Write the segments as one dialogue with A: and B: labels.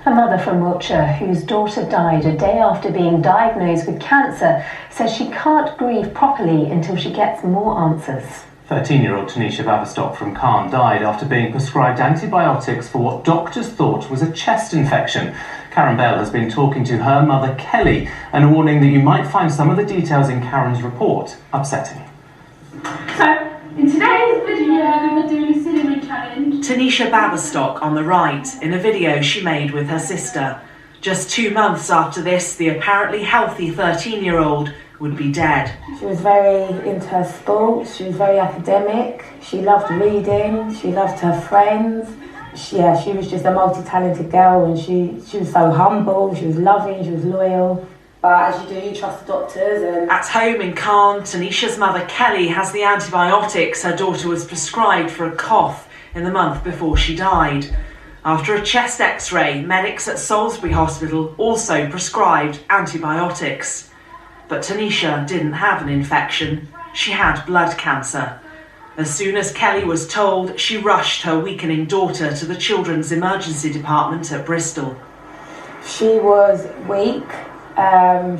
A: A mother from Wiltshire whose daughter died a day after being diagnosed with cancer says she can't grieve properly until she gets more answers.
B: 13-year-old Tanisha from Caen died after being prescribed antibiotics for what doctors thought was a chest infection. Karen Bell has been talking to her mother Kelly and warning that you might find some of the details in Karen's report upsetting.
C: So, in today's video, we're doing a cinnamon challenge.
D: Tanisha Baverstock on the right, in a video she made with her sister. Just 2 months after this, the apparently healthy 13-year-old would be dead.
E: She was very into her sports, she was very academic, she loved reading, she loved her friends. She was just a multi-talented girl, and she was so humble, she was loving, she was loyal. But as you do, you trust the doctors. And
D: at home in Caen, Tanisha's mother Kelly has the antibiotics her daughter was prescribed for a cough in the month before she died. After a chest x-ray, medics at Salisbury Hospital also prescribed antibiotics. But Tanisha didn't have an infection, she had blood cancer. As soon as Kelly was told, she rushed her weakening daughter to the Children's Emergency Department at Bristol.
E: She was weak,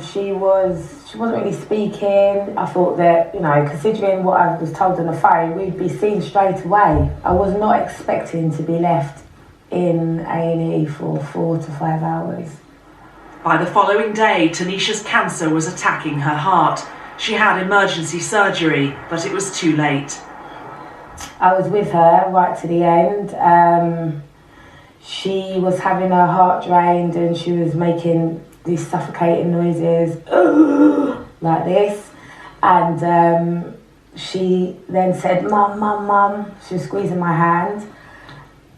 E: she wasn't really speaking. I thought that, considering what I was told on the phone, we'd be seen straight away. I was not expecting to be left in A&E for 4 to 5 hours.
D: By the following day, Tanisha's cancer was attacking her heart. She had emergency surgery, but it was too late.
E: I was with her right to the end. She was having her heart drained and she was making these suffocating noises like this. And she then said, "Mum, mum, mum." She was squeezing my hand.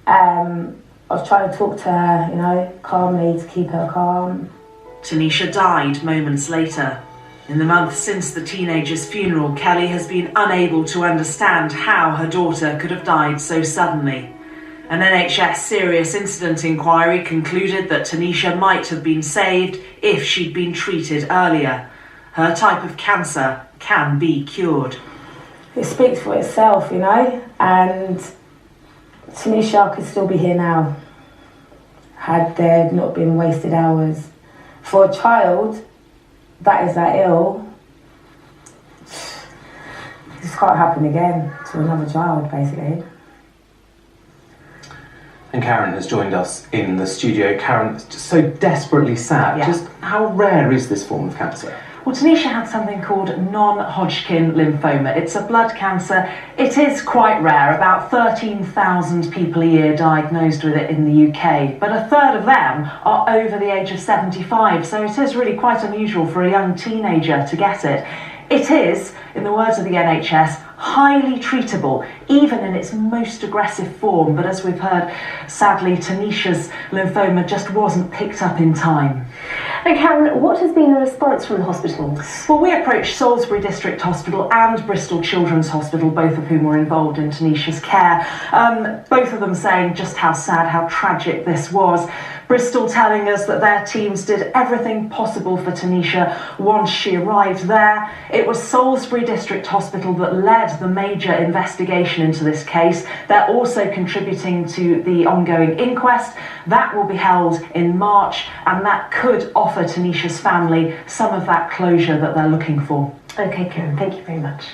E: I was trying to talk to her, calmly, to keep her calm.
D: Tanisha died moments later. In the months since the teenager's funeral, Kelly has been unable to understand how her daughter could have died so suddenly. An NHS serious incident inquiry concluded that Tanisha might have been saved if she'd been treated earlier. Her type of cancer can be cured.
E: It speaks for itself, and Tanisha could still be here now had there not been wasted hours. For a child that is that ill, this can't happen again to another child, basically.
B: And Karen has joined us in the studio. Karen, it's just so desperately sad.
F: Yeah.
B: Just how rare is this form of cancer?
F: Well, Tanisha had something called non-Hodgkin lymphoma. It's a blood cancer. It is quite rare, about 13,000 people a year diagnosed with it in the UK, but a third of them are over the age of 75, so it is really quite unusual for a young teenager to get it. It is, in the words of the NHS, highly treatable, even in its most aggressive form, but as we've heard, sadly, Tanisha's lymphoma just wasn't picked up in time.
A: And Karen, what has been the response from the hospitals?
F: Well, we approached Salisbury District Hospital and Bristol Children's Hospital, both of whom were involved in Tanisha's care. Both of them saying just how sad, how tragic this was. Bristol telling us that their teams did everything possible for Tanisha once she arrived there. It was Salisbury District Hospital that led the major investigation into this case. They're also contributing to the ongoing inquest. That will be held in March, and that could offer Tanisha's family some of that closure that they're looking for.
A: Okay, Karen, thank you very much.